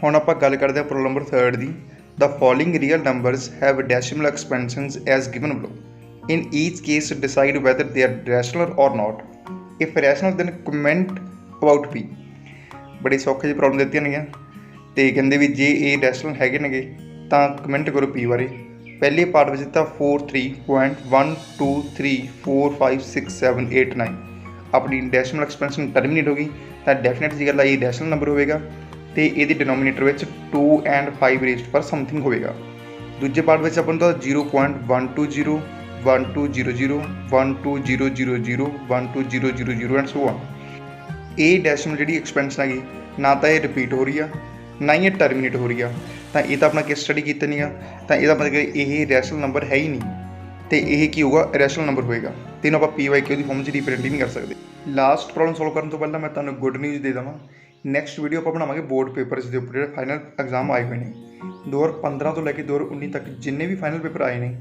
ਹੁਣ ਆਪਾਂ ਗੱਲ ਕਰਦੇ ਹਾਂ problem number 3 the. The following real numbers have decimal expansions as given below. In each case, decide whether they are rational or not. If rational, then comment about P. ਬੜੀ ਸੌਖੀ ਜਿਹੀ ਪ੍ਰੋਬਲਮ ਦਿੱਤੀਆਂ ਨੇਗੀਆਂ ਤੇ ਕਹਿੰਦੇ ਵੀ ਜੇ ਇਹ ਰੈਸ਼ਨਲ ਹੈਗੇ ਨੇਗੇ ਤਾਂ ਕਮੈਂਟ ਕਰੋ P ਬਾਰੇ। ਪਹਿਲੇ ਪਾਰਟ ਵਿੱਚ ਦਿੱਤਾ 43.123456789 ਆਪਣੀ ਡੈਸੀਮਲ ਐਕਸਪੈਂਸ਼ਨ ਟਰਮੀਨੇਟ ਹੋ ਗਈ ਤਾਂ ਡੈਫੀਨੇਟ ਜੀ ਗੱਲ ਆ ਇਹ ਰੈਸ਼ਨਲ ਨੰਬਰ ਹੋਵੇਗਾ ਤੇ ਇਹਦੇ ਡਿਨੋਮੀਨੇਟਰ ਵਿੱਚ 2 and 5 ਰੇਜ਼ਡ ਪਰ ਸਮਥਿੰਗ ਹੋਵੇਗਾ। ਦੂਜੇ ਪਾਰਟ ਵਿੱਚ ਆਪਾਂ ਨੂੰ ਤਾਂ 0.120 1200 12000 12000 ਐਂਡ ਸੋ ਔਨ। ਇਹ ਡੈਸੀਮਲ ਜਿਹੜੀ ਐਕਸਪੈਂਸ਼ਨ ਹੈਗੀ ਨਾ ਤਾਂ ਇਹ ਰਿਪੀਟ ਹੋ ਰਹੀ ਆ ਨਾ ਹੀ ਇਹ ਟਰਮੀਨੇਟ ਹੋ ਰਹੀ ਆ ਤਾਂ ਇਹ ਤਾਂ ਆਪਣਾ ਕੇਸ ਸਟੱਡੀ ਕੀਤਾ ਨਹੀਂ ਆ ਤਾਂ ਇਹਦਾ ਮਤਲਬ ਇਹ ਰੈਸ਼ਨਲ ਨੰਬਰ ਹੈ ਹੀ ਨਹੀਂ ਤੇ ਇਹ ਕੀ ਹੋਊਗਾ ਰੈਸ਼ਨਲ ਨੰਬਰ ਹੋਏਗਾ ਤੇ ਇਹਨੂੰ ਆਪਾਂ PYQ ਦੀ ਫਾਰਮ 'ਚ ਰੀਪ੍ਰੈਜ਼ੈਂਟ ਨਹੀਂ ਕਰ ਸਕਦੇ। ਲਾਸਟ ਪ੍ਰੋਬਲਮ ਸੋਲਵ ਕਰਨ ਤੋਂ ਪਹਿਲਾਂ ਮੈਂ ਤੁਹਾਨੂੰ ਗੁੱਡ ਨਿਊਜ਼ ਦੇ ਦੇਵਾਂ। ਨੈਕਸਟ ਵੀਡੀਓ ਆਪਾਂ ਬਣਾਵਾਂਗੇ ਬੋਰਡ ਪੇਪਰਸ ਦੇ ਉੱਪਰ ਜਿਹੜੇ ਫਾਈਨਲ ਐਗਜ਼ਾਮ ਆਏ ਹੋਏ ਨੇ 2015 ਤੋਂ ਲੈ ਕੇ 2019 ਤੱਕ ਜਿੰਨੇ ਵੀ ਫਾਈਨਲ ਪੇਪਰ ਆਏ ਨੇ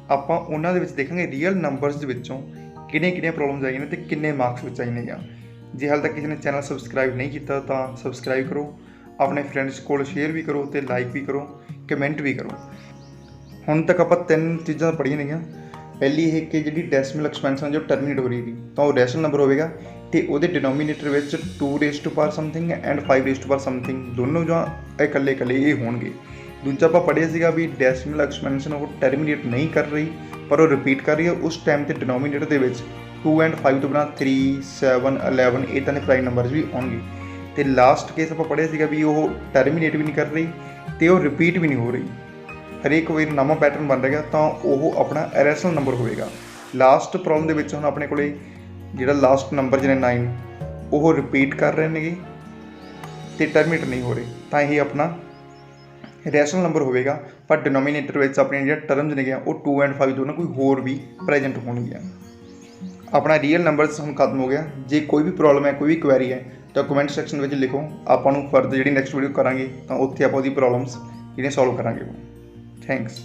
ਆਪਾਂ ਉਹਨਾਂ ਦੇ ਵਿੱਚ ਦੇਖਾਂਗੇ ਰੀਅਲ ਨੰਬਰਸ ਦੇ ਵਿੱਚੋਂ ਕਿਹੜੀਆਂ ਪ੍ਰੋਬਲਮਸ ਆਈਆਂ ਨੇ ਤੇ ਕਿੰਨੇ ਮਾਰਕਸ ਵਿੱਚ ਆਏ ਨੇ। ਜਾਂ ਜੇ ਹਾਲੇ ਤੱਕ ਕਿਸੇ ਨੇ ਚੈਨਲ ਸਬਸਕ੍ਰਾਈਬ ਨਹੀਂ ਕੀਤਾ ਤਾਂ ਸਬਸਕ੍ਰਾਈਬ ਕਰੋ, ਆਪਣੇ ਫਰੈਂਡਸ ਕੋਲ ਸ਼ੇਅਰ ਵੀ ਕਰੋ ਤੇ ਲਾਈਕ ਵੀ ਕਰੋ, ਕਮੈਂਟ ਵੀ ਕਰੋ। ਹੁਣ ਤੱਕ ਆਪਾਂ 3 ਚੀਜ਼ਾਂ ਪੜ੍ਹੀਆਂ ਨੇਗੀਆਂ। ਪਹਿਲੀ ਇਹ ਕਿ ਜਿਹੜੀ ਡੈਸੀਮਲ ਐਕਸਪੈਂਸ਼ਨ ਜੋ ਟਰਮੀਨੇਟ ਹੋ ਰਹੀ ਹੈਗੀ ਤਾਂ ਉਹ ਰੈਸ਼ਨਲ ਨੰਬਰ ਹੋਵੇਗਾ ਤੇ ਉਹਦੇ ਡਿਨੋਮੀਨੇਟਰ ਵਿੱਚ 2 ਸਮਥਿੰਗ ਐਂਡ 5 ਸਮਥਿੰਗ ਦੋਨੋਂ ਜਾਂ ਇਕੱਲੇ ਇਹ ਹੋਣਗੇ। ਦੂਜਾ ਆਪਾਂ ਪੜ੍ਹਿਆ ਸੀਗਾ ਵੀ ਡੈਸੀਮਲ ਐਕਸਪੈਂਸ਼ਨ ਉਹ ਟਰਮੀਨੇਟ ਨਹੀਂ ਕਰ ਰਹੀ ਪਰ ਉਹ ਰਿਪੀਟ ਕਰ ਰਹੀ ਹੈ। ਉਸ ਟਾਈਮ ਤੇ ਡਿਨੋਮੀਨੇਟਰ ਦੇ ਵਿੱਚ 2 and 5 ਤੋਂ ਬਿਨਾਂ 3, 7, 11 ਇੱਦਾਂ ਦੇ ਪ੍ਰਾਈਮ ਨੰਬਰਸ ਵੀ ਆਉਣਗੇ। ਤੇ ਲਾਸਟ ਕੇਸ ਆਪਾਂ ਪੜ੍ਹਿਆ ਸੀਗਾ ਵੀ ਉਹ ਟਰਮੀਨੇਟ ਵੀ ਨਹੀਂ ਕਰ ਰਹੀ ਤੇ ਉਹ ਰਿਪੀਟ ਵੀ ਨਹੀਂ ਹੋ ਰਹੀ। ਹਰੇਕ ਵਾਰ ਨਵਾਂ ਪੈਟਰਨ ਬਣ ਰਿਹਾ ਤਾਂ ਉਹ ਆਪਣਾ ਰੈਸ਼ਨਲ ਨੰਬਰ ਹੋਵੇਗਾ। ਲਾਸਟ ਪ੍ਰੋਬਲਮ ਦੇ ਵਿੱਚ ਹੁਣ ਆਪਣੇ ਕੋਲੇ ਜਿਹੜਾ ਲਾਸਟ ਨੰਬਰ ਜਿਹਨੇ 9 ਉਹ ਰਿਪੀਟ ਕਰ ਰਹੇ ਨੇਗੇ ਤੇ ਟਰਮੀਨੇਟ ਨਹੀਂ ਹੋ ਰਹੇ ਤਾਂ ਇਹ ਆਪਣਾ ਰੈਸ਼ਨਲ ਨੰਬਰ ਹੋਵੇਗਾ। ਪਰ ਡਿਨੋਮੀਨੇਟਰ ਵਿੱਚ ਆਪਣੀਆਂ ਜਿਹੜੀਆਂ ਟਰਮਸ ਨੇਗੀਆਂ ਉਹ 2 and 5 ਤੋਂ ਨਾ ਕੋਈ ਹੋਰ ਵੀ ਪ੍ਰੈਜੈਂਟ ਹੋਣਗੀਆਂ। ਆਪਣਾ ਰੀਅਲ ਨੰਬਰਸ ਹੁਣ ਖਤਮ ਹੋ ਗਿਆ। ਜੇ ਕੋਈ ਵੀ ਪ੍ਰੋਬਲਮ ਹੈ, ਕੋਈ ਵੀ ਕੁਐਰੀ ਹੈ ਤਾਂ ਕਮੈਂਟ ਸੈਕਸ਼ਨ ਵਿੱਚ ਲਿਖੋ। ਆਪਾਂ ਨੂੰ ਫਰਦਰ ਜਿਹੜੀ ਨੈਕਸਟ ਵੀਡੀਓ ਕਰਾਂਗੇ ਤਾਂ ਉੱਥੇ ਆਪਾਂ ਉਹਦੀ ਪ੍ਰੋਬਲਮਸ ਜਿਹੜੀਆਂ ਸੋਲਵ ਕਰਾਂਗੇ। ਥੈਂਕਸ।